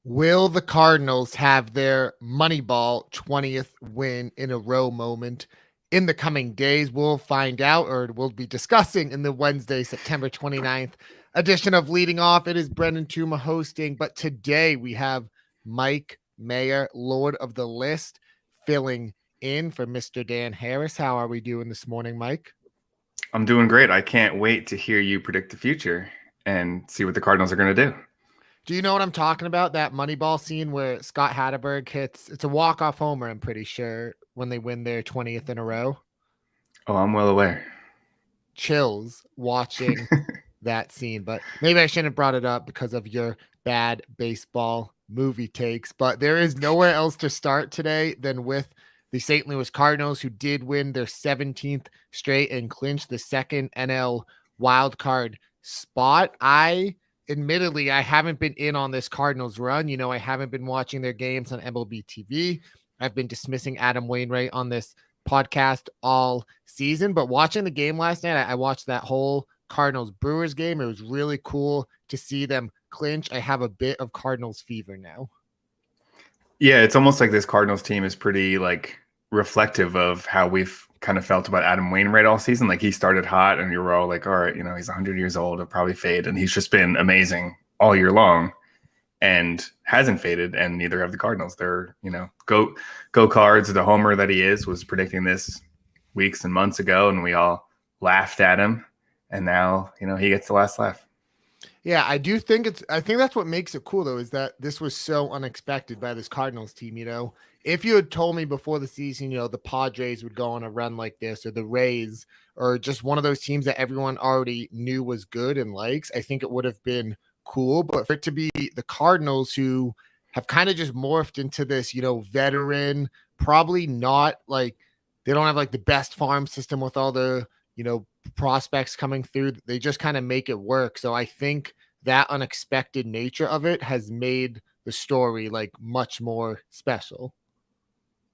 Will the Cardinals have their Moneyball 20th win in a row moment in the coming days? We'll find out, or we'll be discussing in the Wednesday, September 29th edition of Leading Off. It is Brendan Tuma hosting, but today we have Mike Maher, Lord of the List, filling in for Mr. Dan Harris. How are we doing this morning, Mike? I'm doing great. I can't wait to hear you predict the future and see what the Cardinals are going to do. Do you know what I'm talking about? That Moneyball scene where Scott Hatterberg it's a walk-off homer, I'm pretty sure, when they win their 20th in a row. Oh, I'm well aware. Chills watching that scene, but maybe I shouldn't have brought it up because of your bad baseball movie takes. But there is nowhere else to start today than with the St. Louis Cardinals, who did win their 17th straight and clinch the second NL wildcard spot. Admittedly, I haven't been in on this Cardinals run. I haven't been watching their games on MLB TV. I've been dismissing Adam Wainwright on this podcast all season, but watching the game last night, I watched that whole Cardinals Brewers game. It was really cool to see them clinch. I have a bit of Cardinals fever now. Yeah, it's almost like this Cardinals team is pretty reflective of how we've kind of felt about Adam Wainwright all season. Like, he started hot and you were all like, all right, he's 100 years old, he'll probably fade. And he's just been amazing all year long and hasn't faded. And neither have the Cardinals. They're, go Cards. The homer that he was predicting this weeks and months ago, and we all laughed at him. And now, he gets the last laugh. Yeah, I think that's what makes it cool, though, is that this was so unexpected by this Cardinals team. If you had told me before the season, the Padres would go on a run like this, or the Rays, or just one of those teams that everyone already knew was good and likes, I think it would have been cool. But for it to be the Cardinals, who have kind of just morphed into this, veteran, probably not they don't have the best farm system with all the, prospects coming through. They just kind of make it work. So I think that unexpected nature of it has made the story much more special.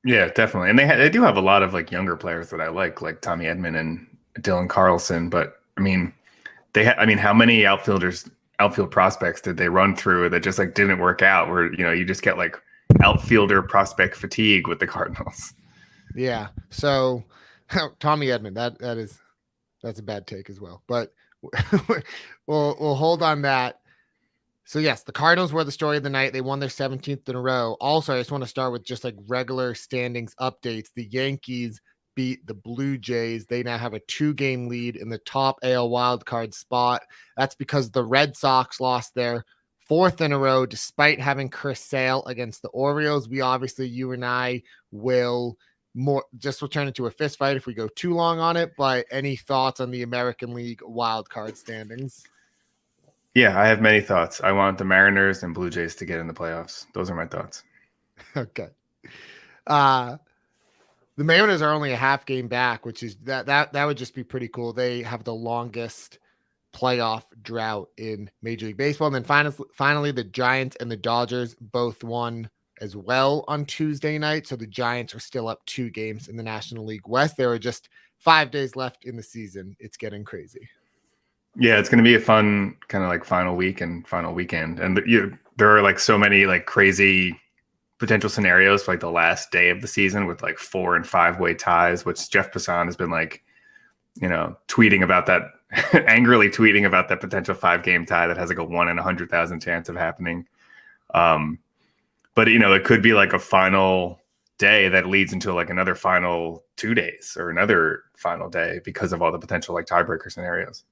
Yeah, definitely. And they do have a lot of younger players that I like Tommy Edman and Dylan Carlson. But how many outfield prospects did they run through that just didn't work out, where, you just get outfielder prospect fatigue with the Cardinals? Yeah. So Tommy Edman, that's a bad take as well, but we'll hold on that. So yes, the Cardinals were the story of the night. They won their 17th in a row. Also, I just want to start with just regular standings updates. The Yankees beat the Blue Jays. They now have a 2-game lead in the top AL wildcard spot. That's because the Red Sox lost their 4th in a row, despite having Chris Sale against the Orioles. You and I will turn into a fist fight if we go too long on it. But any thoughts on the American League wildcard standings? Yeah, I have many thoughts. I want the Mariners and Blue Jays to get in the playoffs. Those are my thoughts. Okay. The Mariners are only a half game back, which is that would just be pretty cool. They have the longest playoff drought in Major League Baseball. And then finally, the Giants and the Dodgers both won as well on Tuesday night. So the Giants are still up 2 games in the National League West. There are just 5 days left in the season. It's getting crazy. Yeah, it's going to be a fun kind of final week and final weekend. And there are so many crazy potential scenarios for the last day of the season with 4 and 5-way ties, which Jeff Passan has been tweeting about that, angrily tweeting about that potential 5-game tie that has a 1 in 100,000 chance of happening. But it could be a final day that leads into another final 2 days or another final day because of all the potential tiebreaker scenarios.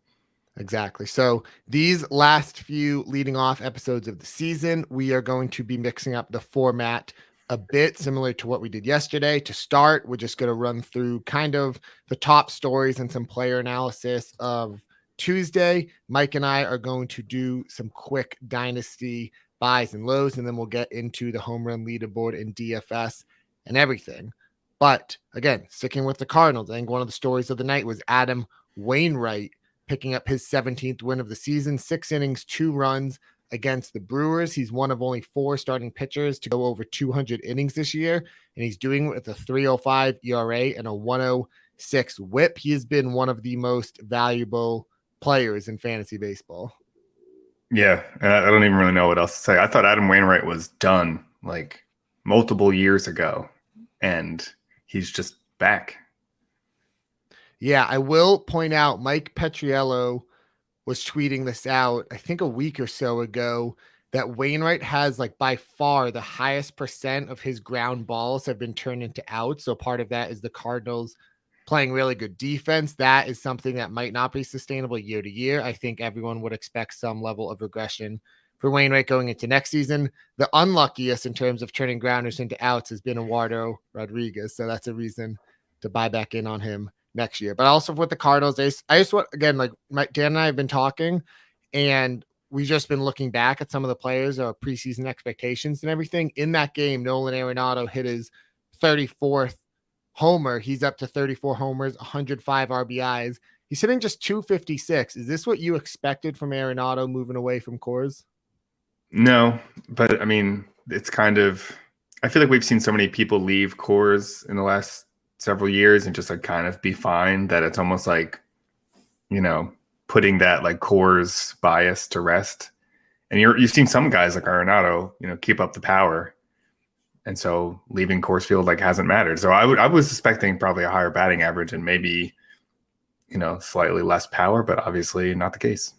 Exactly. So these last few leading off episodes of the season, we are going to be mixing up the format a bit similar to what we did yesterday. To start, we're just going to run through kind of the top stories and some player analysis of Tuesday. Mike and I are going to do some quick dynasty buys and lows, and then we'll get into the home run leaderboard and DFS and everything. But again, sticking with the Cardinals, I think one of the stories of the night was Adam Wainwright picking up his 17th win of the season, 6 innings, 2 runs against the Brewers. He's one of only 4 starting pitchers to go over 200 innings this year, and he's doing it with a 3.05 ERA and a 1.06 WHIP. He has been one of the most valuable players in fantasy baseball. Yeah, and I don't even really know what else to say. I thought Adam Wainwright was done like multiple years ago, and he's just back. Yeah, I will point out Mike Petriello was tweeting this out, I think a week or so ago, that Wainwright has like by far the highest percent of his ground balls have been turned into outs. So part of that is the Cardinals playing really good defense. That is something that might not be sustainable year to year. I think everyone would expect some level of regression for Wainwright going into next season. The unluckiest in terms of turning grounders into outs has been Eduardo Rodriguez. So that's a reason to buy back in on him next year. But also with the Cardinals, I just want, again, like Dan and I have been talking, and we've just been looking back at some of the players, our preseason expectations and everything. In that game, Nolan Arenado hit his 34th homer. He's up to 34 homers, 105 RBIs. He's hitting just 256. Is this what you expected from Arenado moving away from Coors? No, but I mean, it's kind of, I feel like we've seen so many people leave Coors in the last several years and just like kind of be fine that it's almost like, putting that like Coors bias to rest. And you've seen some guys like Arenado, keep up the power. And so leaving Coors Field like hasn't mattered. So I was expecting probably a higher batting average and maybe, slightly less power, but obviously not the case.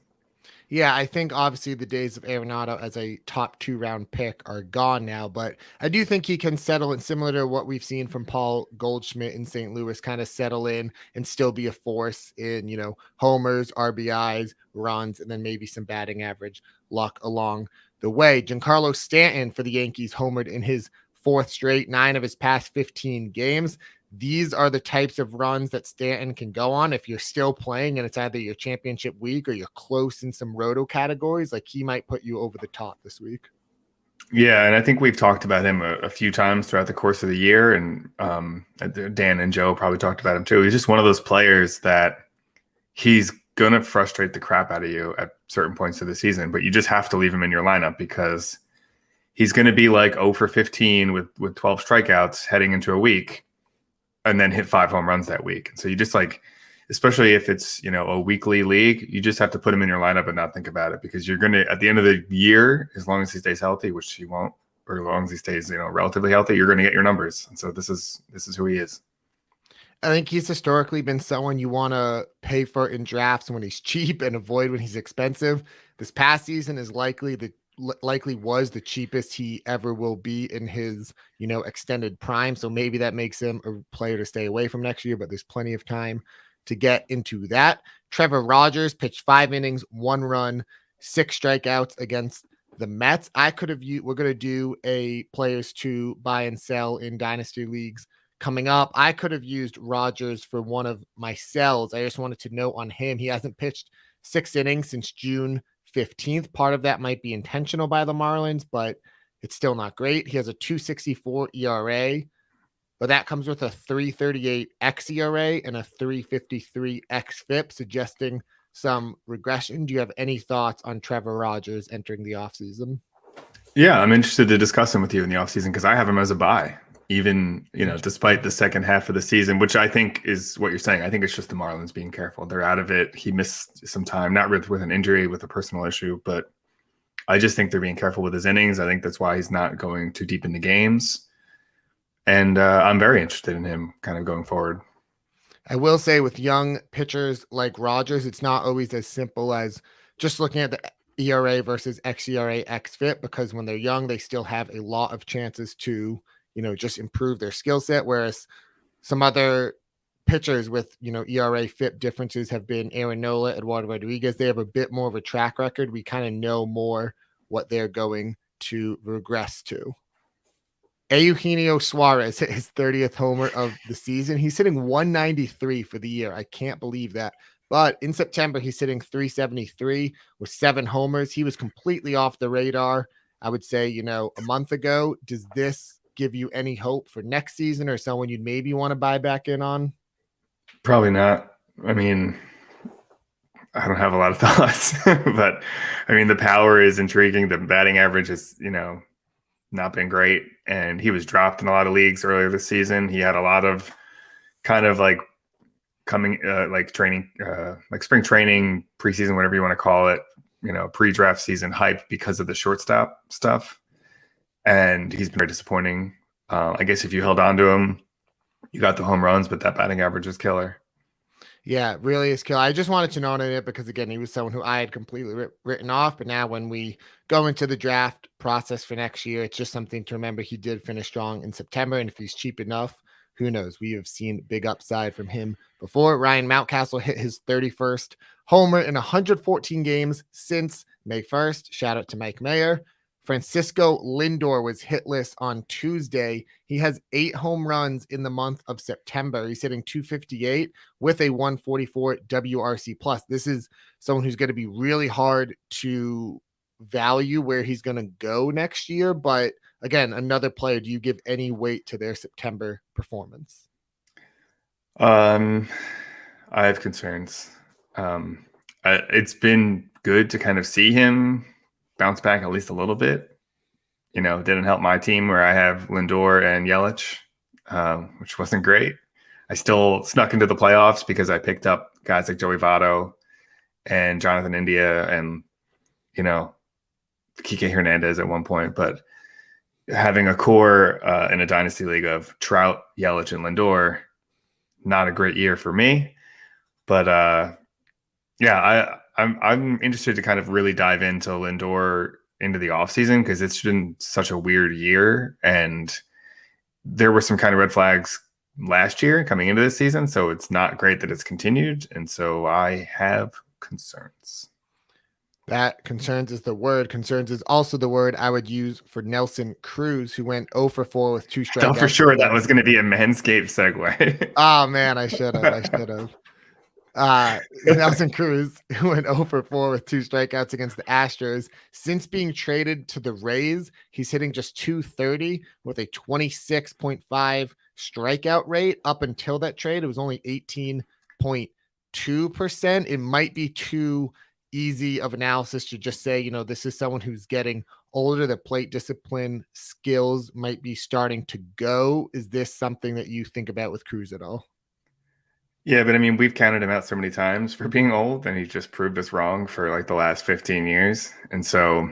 Yeah, I think obviously the days of Arenado as a top 2-round pick are gone now, but I do think he can settle in, similar to what we've seen from Paul Goldschmidt in St. Louis, kind of settle in and still be a force in, homers, RBIs, runs, and then maybe some batting average luck along the way. Giancarlo Stanton for the Yankees homered in his fourth straight, 9 of his past 15 games. These are the types of runs that Stanton can go on if you're still playing and it's either your championship week or you're close in some roto categories. Like he might put you over the top this week. Yeah, and I think we've talked about him a few times throughout the course of the year, and Dan and Joe probably talked about him too. He's just one of those players that he's going to frustrate the crap out of you at certain points of the season, but you just have to leave him in your lineup because he's going to be like 0 for 15 with 12 strikeouts heading into a week, and then hit 5 home runs that week. And so you just like, especially if it's, a weekly league, you just have to put him in your lineup and not think about it because you're going to, at the end of the year, as long as he stays healthy, which he won't, or as long as he stays, relatively healthy, you're going to get your numbers. And so this is who he is. I think he's historically been someone you want to pay for in drafts when he's cheap and avoid when he's expensive. This past season is likely was the cheapest he ever will be in his, extended prime. So maybe that makes him a player to stay away from next year, but there's plenty of time to get into that. Trevor Rogers pitched 5 innings, 1 run, 6 strikeouts against the Mets. We're going to do a players to buy and sell in dynasty leagues coming up. I could have used Rogers for one of my sells. I just wanted to note on him, he hasn't pitched 6 innings since June 15th. Part of that might be intentional by the Marlins, but it's still not great. He has a 2.64 ERA, but that comes with a 3.38 xERA and a 3.53 xFIP, suggesting some regression. Do you have any thoughts on Trevor Rogers entering the offseason? Yeah, I'm interested to discuss him with you in the offseason because I have him as a buy, even, despite the second half of the season, which I think is what you're saying. I think it's just the Marlins being careful. They're out of it. He missed some time, not with an injury, with a personal issue, but I just think they're being careful with his innings. I think that's why he's not going too deep into games. And I'm very interested in him kind of going forward. I will say with young pitchers like Rogers, it's not always as simple as just looking at the ERA versus xERA xFIP, because when they're young, they still have a lot of chances to, just improve their skill set. Whereas some other pitchers with, ERA FIP differences have been Aaron Nola, Eduardo Rodriguez. They have a bit more of a track record. We kind of know more what they're going to regress to. Eugenio Suarez hit his 30th homer of the season. He's hitting 193 for the year. I can't believe that. But in September, he's hitting 373 with 7 homers. He was completely off the radar, I would say, a month ago. Does this give you any hope for next season or someone you'd maybe want to buy back in on? Probably not. I mean, I don't have a lot of thoughts, but I mean, the power is intriguing. The batting average is, not been great. And he was dropped in a lot of leagues earlier this season. He had a lot of kind of like coming, like training, like spring training, preseason, whatever you want to call it, pre-draft season hype because of the shortstop stuff, and he's been very disappointing. I guess if you held on to him, you got the home runs, but that batting average is killer. Yeah, really is killer. I just wanted to note it because, again, he was someone who I had completely written off. But now when we go into the draft process for next year, it's just something to remember. He did finish strong in September. And if he's cheap enough, who knows? We have seen big upside from him before. Ryan Mountcastle hit his 31st homer in 114 games since May 1st. Shout out to Mike Mayer. Francisco Lindor was hitless on Tuesday. He has 8 home runs in the month of September. He's hitting 258 with a 144 WRC plus. This is someone who's going to be really hard to value where he's going to go next year. But again, another player, do you give any weight to their September performance? I have concerns. It's been good to kind of see him bounce back at least a little bit. Didn't help my team where I have Lindor and Yelich, which wasn't great. I still snuck into the playoffs because I picked up guys like Joey Votto and Jonathan India and, Kike Hernandez at one point. But having a core in a dynasty league of Trout, Yelich, and Lindor, not a great year for me. But I'm interested to kind of really dive into Lindor into the offseason because it's been such a weird year. And there were some kind of red flags last year coming into this season. So it's not great that it's continued. And so I have concerns. That concerns is the word. Concerns is also the word I would use for Nelson Cruz, who went 0 for 4 with 2 strikeouts. Thought for sure that was going to be a Manscaped segue. Oh, man, I should have. Nelson Cruz, who went 0 for 4 with 2 strikeouts against the Astros. Since being traded to the Rays, he's hitting just 230 with a 26.5 strikeout rate. Up until that trade, it was only 18.2%. It might be too easy of analysis to just say, this is someone who's getting older. The plate discipline skills might be starting to go. Is this something that you think about with Cruz at all? Yeah, but I mean, we've counted him out so many times for being old, and he just proved us wrong for like the last 15 years. And so,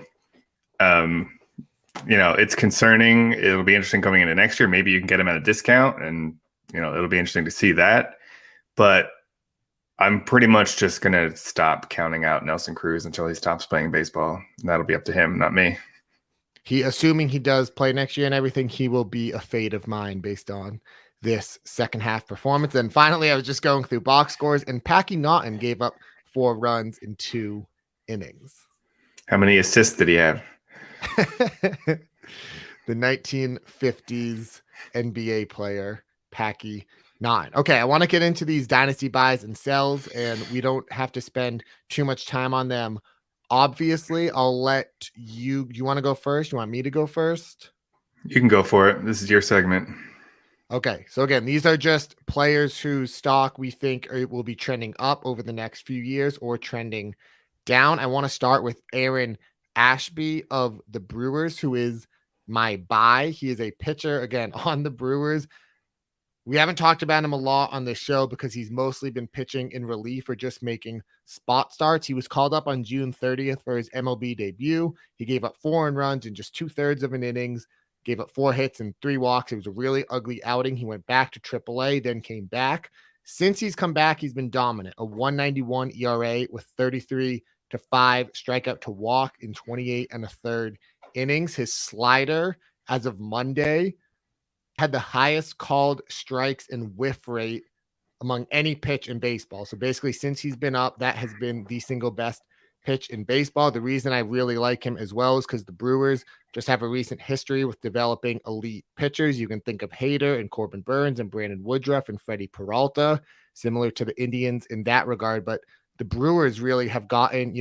it's concerning. It'll be interesting coming into next year. Maybe you can get him at a discount, and it'll be interesting to see that. But I'm pretty much just going to stop counting out Nelson Cruz until he stops playing baseball. And that'll be up to him, not me. Assuming he does play next year and everything, he will be a fade of mine based on this second half performance. And finally, I was just going through box scores, and Packy Naughton gave up 4 runs in 2 innings. How many assists did he have? The 1950s NBA player, Packy Naughton. Okay, I want to get into these dynasty buys and sells, and we don't have to spend too much time on them. Obviously, I'll let you. Do you want to go first? You want me to go first? You can go for it. This is your segment. Okay, so again, these are just players whose stock we think will be trending up over the next few years or trending down. I want to start with Aaron Ashby of the Brewers, who is my buy. He is a pitcher, again, on the Brewers. We haven't talked about him a lot on this show because he's mostly been pitching in relief or just making spot starts. He was called up on June 30th for his MLB debut. He gave up 4 earned runs in just 2/3 of an innings, gave up 4 hits and 3 walks. It was a really ugly outing. He went back to AAA, then came back. Since he's come back, he's been dominant. A 191 ERA with 33-5 strikeout to walk in 28 1/3 innings. His slider, as of Monday, had the highest called strikes and whiff rate among any pitch in baseball. So basically, since he's been up, that has been the single best pitch in baseball. The reason I really like him as well is because the Brewers just have a recent history with developing elite pitchers. You can think of Hader and Corbin Burns and Brandon Woodruff and Freddie Peralta, similar to the Indians in that regard. But the Brewers really have gotten,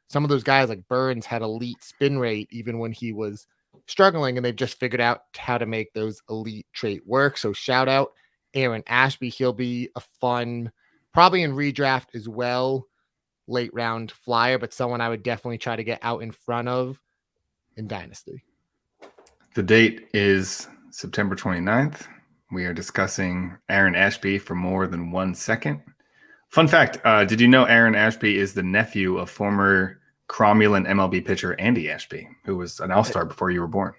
some of those guys like Burns had elite spin rate even when he was struggling, and they've just figured out how to make those elite trait work. So shout out Aaron Ashby. He'll be a fun, probably in redraft as well, late round flyer, but someone I would definitely try to get out in front of in Dynasty. The date is September 29th. We are discussing Aaron Ashby for more than 1 second. Fun fact, did you know Aaron Ashby is the nephew of former cromulent MLB pitcher Andy Ashby, who was an all-star before you were born.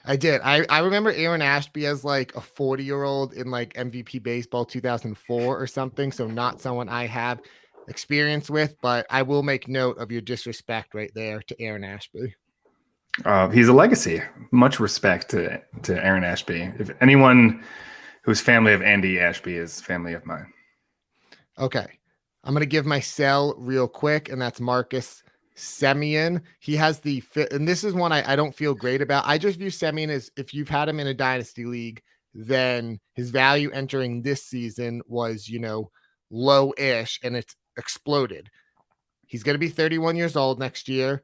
I did. I remember Aaron Ashby as like a 40-year-old in like MVP baseball 2004 or something. So not someone I have experience with, but I will make note of your disrespect right there to Aaron Ashby. He's a legacy. Much respect to Aaron Ashby. If anyone who's family of Andy Ashby is family of mine. Okay. I'm going to give my sell real quick, and that's Marcus Semien. He has the fit, and this is one I don't feel great about. I just view Semien as if you've had him in a dynasty league, then his value entering this season was, low-ish, and it's exploded. He's going to be 31 years old next year.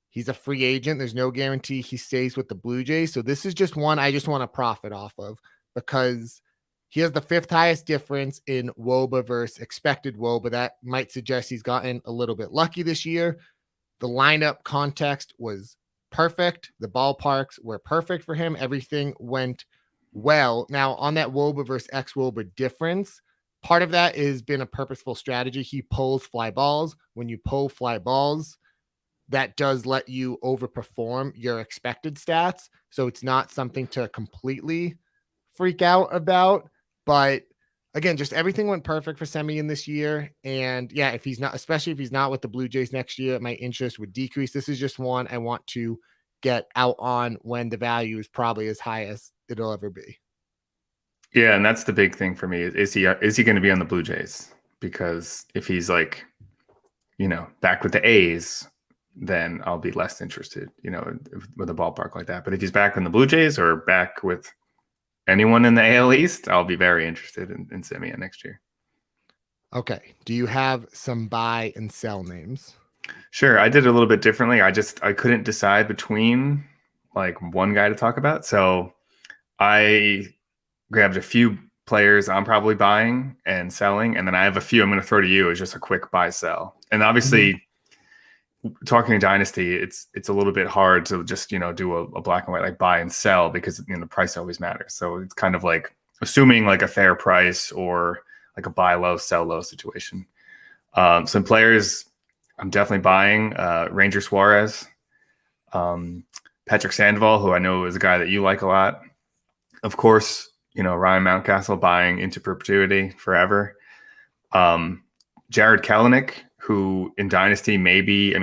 He's a free agent. There's no guarantee he stays with the Blue Jays. So this is just one I just want to profit off of because he has the 5th highest difference in WOBA versus expected WOBA. That might suggest he's gotten a little bit lucky this year. The lineup context was perfect. The ballparks were perfect for him. Everything went well. Now, on that WOBA versus ex-WOBA difference, part of that has been a purposeful strategy. He pulls fly balls. When you pull fly balls, that does let you overperform your expected stats. So it's not something to completely freak out about. But again, just everything went perfect for Semien this year. And yeah, if he's not, especially if he's not with the Blue Jays next year, my interest would decrease. This is just one I want to get out on when the value is probably as high as it'll ever be. Yeah, and that's the big thing for me. Is he going to be on the Blue Jays? Because if he's like, back with the A's, then I'll be less interested, with a ballpark like that. But if he's back in the Blue Jays or back with anyone in the AL East, I'll be very interested in Semien next year. Okay. Do you have some buy and sell names? Sure. I did it a little bit differently. I couldn't decide between like one guy to talk about. So I grabbed a few players I'm probably buying and selling. And then I have a few I'm going to throw to you as just a quick buy sell. And obviously, talking dynasty, it's a little bit hard to just do a black and white like buy and sell because the price always matters. So it's kind of like assuming like a fair price or like a buy low sell low situation. Some players I'm definitely buying: Ranger Suarez, Patrick Sandoval, who I know is a guy that you like a lot. Of course, Ryan Mountcastle, buying into perpetuity forever. Jared Kelenic, who in Dynasty maybe,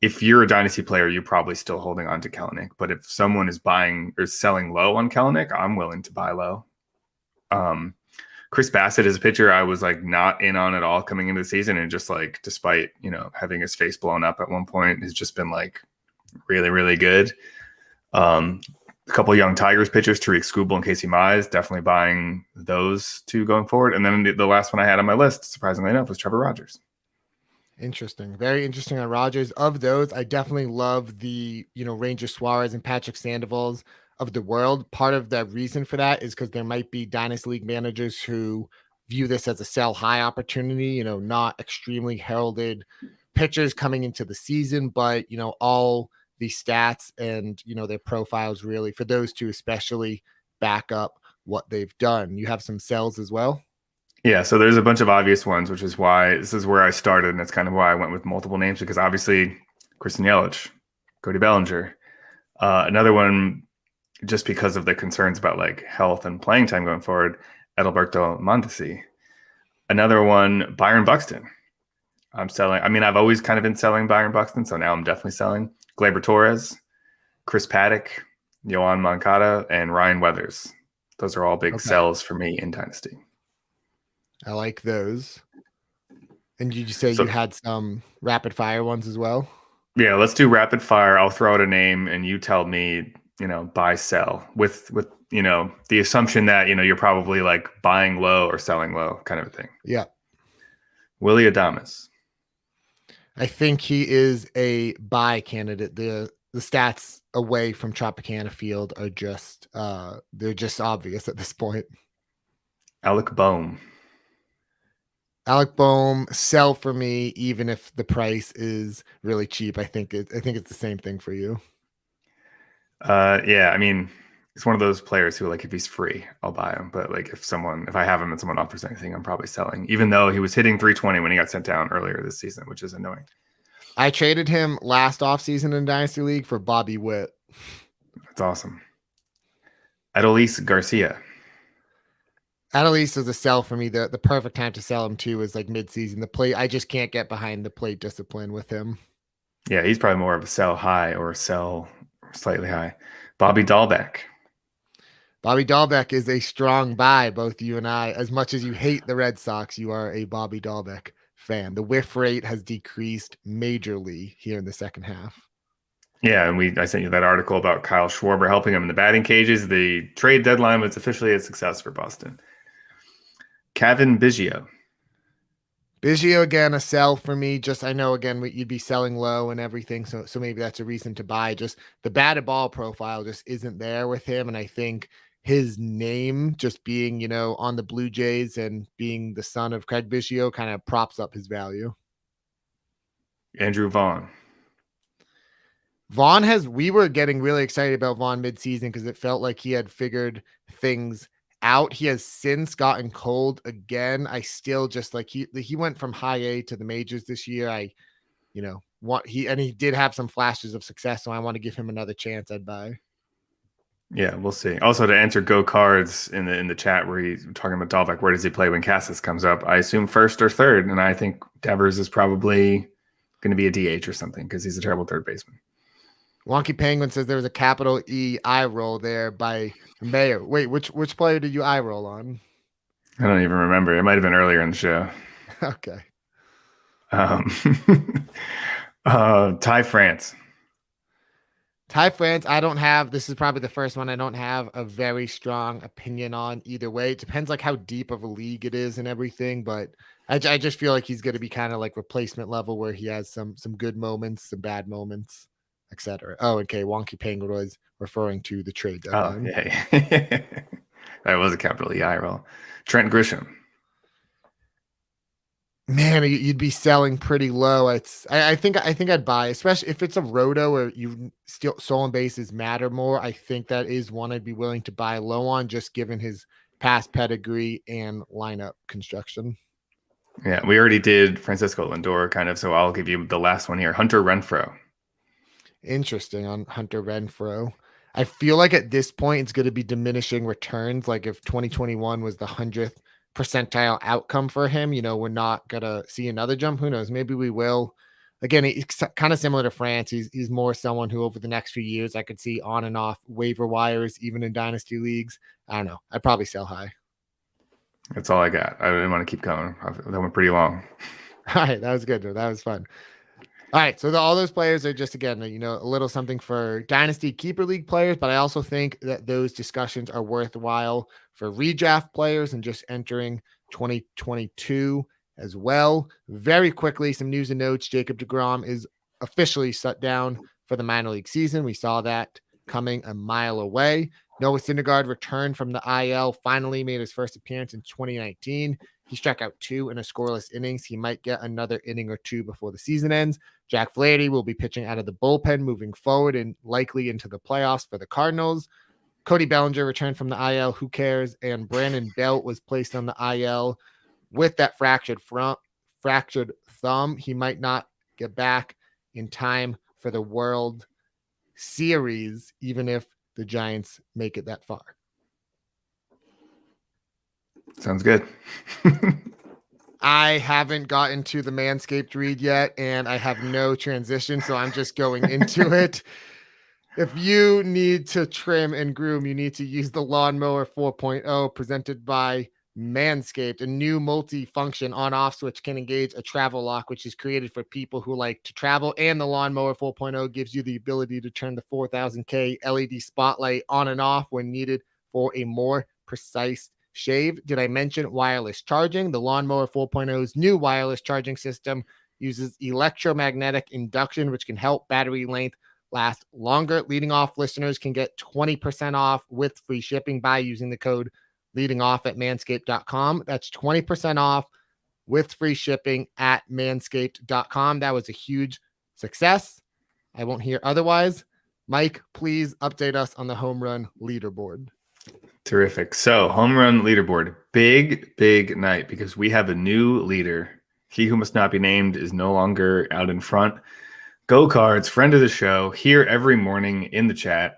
if you're a Dynasty player, you're probably still holding on to Kelenic. But if someone is buying or selling low on Kelenic, I'm willing to buy low. Chris Bassett is a pitcher I was like not in on at all coming into the season. And just like, despite, having his face blown up at one point, has just been like really, really good. A couple of young Tigers pitchers, Tariq Skubal and Casey Mize, definitely buying those two going forward. And then the last one I had on my list, surprisingly enough, was Trevor Rogers. Interesting. Very interesting on Rogers. Of those, I definitely love the, Ranger Suarez and Patrick Sandovals of the world. Part of the reason for that is because there might be Dynasty League managers who view this as a sell high opportunity, not extremely heralded pitchers coming into the season, but, all the stats and, their profiles really, for those two especially, back up what they've done. You have some sells as well? Yeah, so there's a bunch of obvious ones, which is why this is where I started, and that's kind of why I went with multiple names, because obviously Christian Yelich, Cody Bellinger, another one just because of the concerns about like health and playing time going forward, Adalberto Mondesi. Another one, Byron Buxton. I'm selling. I've always kind of been selling Byron Buxton, so now I'm definitely selling. Gleyber Torres, Chris Paddock, Yohan Moncada, and Ryan Weathers. Those are all big sells for me in Dynasty. I like those. And did you say you had some rapid fire ones as well? Yeah, let's do rapid fire. I'll throw out a name and you tell me, buy, sell with the assumption that, you're probably like buying low or selling low kind of a thing. Yeah. Willy Adames. I think he is a buy candidate. The stats away from Tropicana Field are just they're just obvious at this point. Alec Bohm. Alec Bohm, sell for me, even if the price is really cheap. I think it's the same thing for you. Yeah, it's one of those players who, like, if he's free, I'll buy him. But like if I have him and someone offers anything, I'm probably selling, even though he was hitting 320 when he got sent down earlier this season, which is annoying. I traded him last offseason in Dynasty League for Bobby Witt. That's awesome. Adolis Garcia. Adelise is a sell for me. The perfect time to sell him too is like midseason. The plate, I just can't get behind the plate discipline with him. Yeah, he's probably more of a sell high or a sell slightly high. Bobby Dahlbeck. Bobby Dahlbeck is a strong buy, both you and I. As much as you hate the Red Sox, you are a Bobby Dahlbeck fan. The whiff rate has decreased majorly here in the second half. Yeah, and I sent you that article about Kyle Schwarber helping him in the batting cages. The trade deadline was officially a success for Boston. Kevin Biggio. Biggio again, a sell for me. Just I know again you'd be selling low and everything, so maybe that's a reason to buy. Just the batted ball profile just isn't there with him, and I think his name just being on the Blue Jays and being the son of Craig Biggio kind of props up his value. Andrew Vaughn. We were getting really excited about Vaughn midseason because it felt like he had figured things out. He has since gotten cold again. I still just like he went from high A to the majors this year. He did have some flashes of success, so I want to give him another chance. I'd buy. Yeah, we'll see. Also, to answer Go Cards in the chat where he's talking about Dahlbeck, where does he play when Cassis comes up? I assume first or third, and I think Devers is probably going to be a DH or something because he's a terrible third baseman. Wonky Penguin says there was a capital E eye roll there by Mayer. Wait, which player did you eye roll on? I don't even remember. It might have been earlier in the show. Okay. Ty France. Ty France, this is probably the first one I don't have a very strong opinion on either way. It depends like how deep of a league it is and everything, but I just feel like he's going to be kind of like replacement level where he has some good moments, some bad moments, etc. Oh, okay. Wonky Penguin was referring to the trade deadline. Oh, yeah. That was a capital E eye roll. Trent Grisham. Man, you'd be selling pretty low. I think I'd buy, especially if it's a roto where you still stolen bases matter more. I think that is one I'd be willing to buy low on, just given his past pedigree and lineup construction. Yeah, we already did Francisco Lindor kind of, so I'll give you the last one here. Hunter Renfroe. Interesting on Hunter Renfroe. I feel like at this point it's going to be diminishing returns. Like if 2021 was the 100th percentile outcome for him, we're not gonna see another jump. Who knows? Maybe we will. Again, it's kind of similar to France. He's more someone who over the next few years I could see on and off waiver wires, even in dynasty leagues. I don't know. I'd probably sell high. That's all I got. I didn't want to keep going. That went pretty long. All right, that was good. That was fun. All right, so all those players are just, again, a little something for Dynasty Keeper League players, but I also think that those discussions are worthwhile for redraft players and just entering 2022 as well. Very quickly, some news and notes. Jacob deGrom is officially shut down for the minor league season. We saw that coming a mile away. Noah Syndergaard returned from the IL, finally made his first appearance in 2019. He struck out 2 in a scoreless innings. He might get another inning or 2 before the season ends. Jack Flaherty will be pitching out of the bullpen moving forward and likely into the playoffs for the Cardinals. Cody Bellinger returned from the IL. Who cares? And Brandon Belt was placed on the IL with that fractured thumb. He might not get back in time for the World Series, even if the Giants make it that far. Sounds good. I haven't gotten to the Manscaped read yet, and I have no transition, so I'm just going into it. If you need to trim and groom, you need to use the Lawnmower 4.0 presented by Manscaped. A new multi-function on-off switch can engage a travel lock, which is created for people who like to travel, and the Lawnmower 4.0 gives you the ability to turn the 4000K LED spotlight on and off when needed for a more precise shave. Did I mention wireless charging? The Lawnmower 4.0's new wireless charging system uses electromagnetic induction, which can help battery length last longer. Leading off listeners can get 20% off with free shipping by using the code leading off at manscaped.com. That's 20% off with free shipping at manscaped.com. That was a huge success. I won't hear otherwise. Mike, please update us on the home run leaderboard. Terrific. So home run leaderboard, big night because we have a new leader He who must not be named is no longer out in front. Go Cards, friend of the show, here every morning in the chat,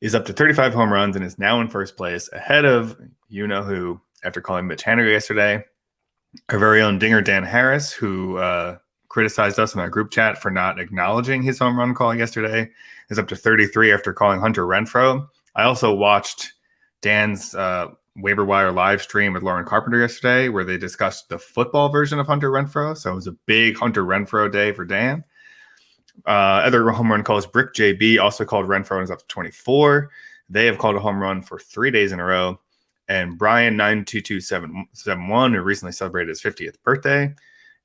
is up to 35 home runs and is now in first place, ahead of you-know-who, after calling Mitch Haniger yesterday. Our very own Dinger Dan Harris, who criticized us in our group chat for not acknowledging his home run call yesterday, is up to 33 after calling Hunter Renfroe. I also watched Dan's waiver wire live stream with Lauren Carpenter yesterday, where they discussed the football version of Hunter Renfroe. So it was a big Hunter Renfroe day for Dan. Other home run calls, Brick JB also called Renfroe and is up to 24. They have called a home run for 3 days in a row. And Brian 92271, who recently celebrated his 50th birthday,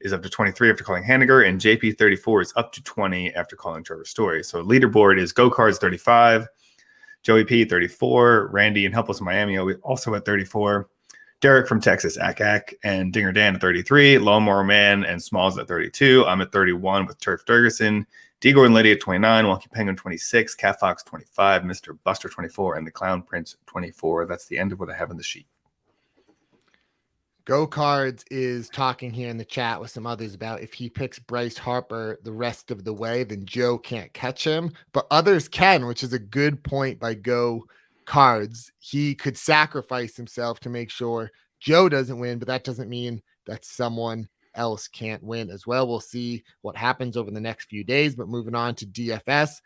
is up to 23 after calling Haniger, and JP34 is up to 20 after calling Trevor Story. So leaderboard is Go Cards 35, Joey P 34, Randy in Helpless Miami also at 34, Derek from Texas Ack, and Dinger Dan at 33, Lawnmower Man and Smalls at 32. I'm at 31 with Turf Ferguson, D. Gordon Liddy at 29, Wonky Penguin 26, Cat Fox 25, Mr. Buster 24, and the Clown Prince 24. That's the end of what I have in the sheet. Go Cards is talking here in the chat with some others about if he picks Bryce Harper the rest of the way, then Joe can't catch him, but others can, which is a good point by Go Cards. He could sacrifice himself to make sure Joe doesn't win, but that doesn't mean that someone else can't win as well. We'll see what happens over the next few days, but moving on to DFS,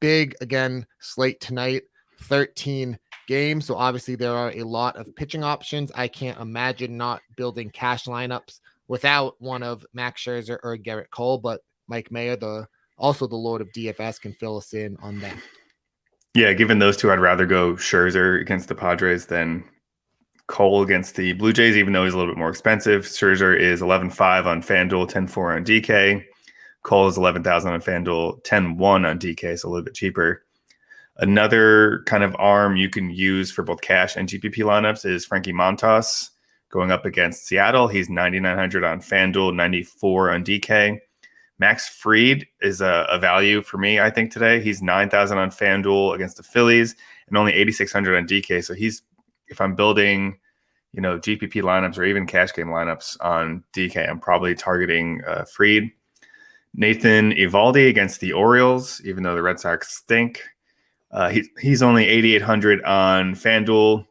big again slate tonight, 13 games. So obviously there are a lot of pitching options. I can't imagine not building cash lineups without one of Max Scherzer or Garrett Cole, but Mike Mayer, also the Lord of DFS, can fill us in on that. Yeah, given those two, I'd rather go Scherzer against the Padres than Cole against the Blue Jays, even though he's a little bit more expensive. Scherzer is 11.5 on FanDuel, 10.4 on DK. Cole is 11,000 on FanDuel, 10.1 on DK, so a little bit cheaper. Another kind of arm you can use for both cash and GPP lineups is Frankie Montas going up against Seattle. He's 9,900 on FanDuel, 94 on DK. Max Fried is a value for me, I think, today. He's 9,000 on FanDuel against the Phillies and only 8,600 on DK. So if I'm building, GPP lineups or even cash game lineups on DK, I'm probably targeting Fried. Nathan Eovaldi against the Orioles, even though the Red Sox stink. He's only 8,800 on FanDuel,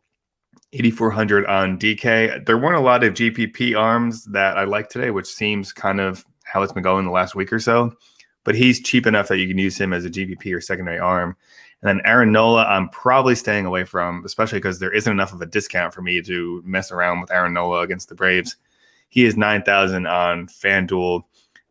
8,400 on DK. There weren't a lot of GPP arms that I like today, which seems kind of how it's been going the last week or so. But he's cheap enough that you can use him as a GPP or secondary arm. And then Aaron Nola, I'm probably staying away from, especially because there isn't enough of a discount for me to mess around with Aaron Nola against the Braves. He is 9,000 on FanDuel,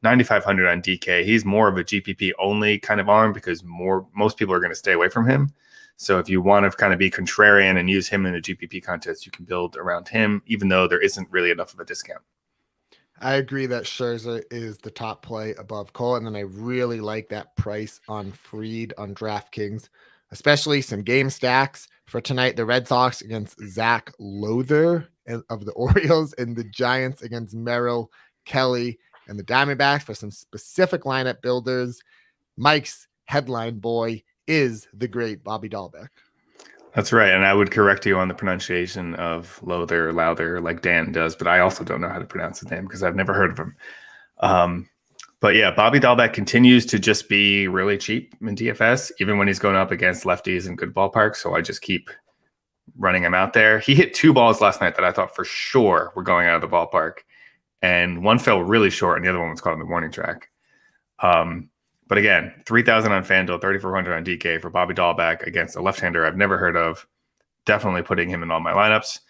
9,500 on DK. He's more of a GPP only kind of arm because most people are going to stay away from him. So if you want to kind of be contrarian and use him in a GPP contest, you can build around him, even though there isn't really enough of a discount. I agree that Scherzer is the top play above Cole, and then I really like that price on Fried on DraftKings, especially some game stacks for tonight. The Red Sox against Zach Lowther of the Orioles, and the Giants against Merrill Kelly and the Diamondbacks for some specific lineup builders. Mike's headline boy is the great Bobby Dahlbeck. That's right. And I would correct you on the pronunciation of Lowther, like Dan does, but I also don't know how to pronounce his name because I've never heard of him. But yeah, Bobby Dahlbeck continues to just be really cheap in DFS, even when he's going up against lefties in good ballparks. So I just keep running him out there. He hit 2 balls last night that I thought for sure were going out of the ballpark. And one fell really short, and the other one was caught on the warning track. But again, 3,000 on FanDuel, 3,400 on DK for Bobby Dahlbeck against a left-hander I've never heard of. Definitely putting him in all my lineups.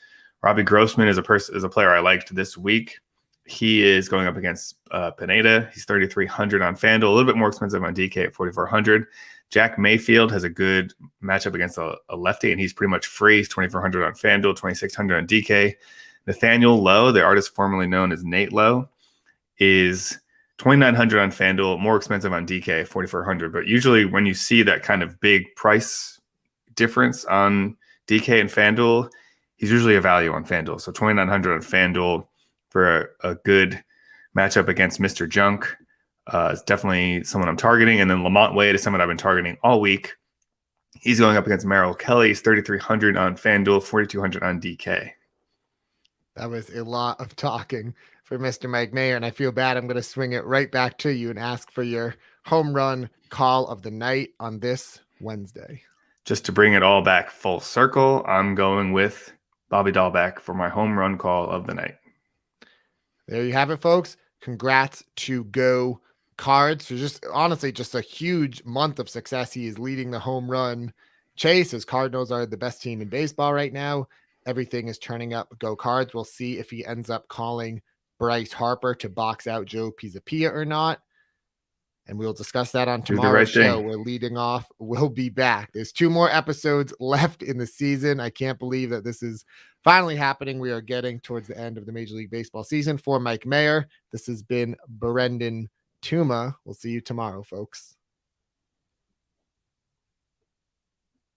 Robbie Grossman is a player I liked this week. He is going up against Pineda. He's 3,300 on FanDuel, a little bit more expensive on DK at 4,400. Jack Mayfield has a good matchup against a lefty, and he's pretty much free. He's 2,400 on FanDuel, 2,600 on DK. Nathaniel Lowe, the artist formerly known as Nate Lowe, is 2,900 on FanDuel, more expensive on DK, 4,400. But usually when you see that kind of big price difference on DK and FanDuel, he's usually a value on FanDuel. So 2,900 on FanDuel for a good matchup against Mr. Junk is definitely someone I'm targeting. And then Lamont Wade is someone I've been targeting all week. He's going up against Merrill Kelly. He's 3,300 on FanDuel, 4,200 on DK. That was a lot of talking for Mr. Mike Mayer, and I feel bad. I'm going to swing it right back to you and ask for your home run call of the night on this Wednesday. Just to bring it all back full circle, I'm going with Bobby Dahlbeck for my home run call of the night. There you have it, folks. Congrats to Go Cards for just honestly just a huge month of success. He is leading the home run chase. His Cardinals are the best team in baseball right now. Everything is turning up Go Cards. We'll see if he ends up calling Bryce Harper to box out Joe Pisapia or not. And we'll discuss that on tomorrow's show. We're leading off. We'll be back. There's 2 more episodes left in the season. I can't believe that this is finally happening. We are getting towards the end of the Major League Baseball season. For Mike Mayer, this has been Brendan Tuma. We'll see you tomorrow, folks.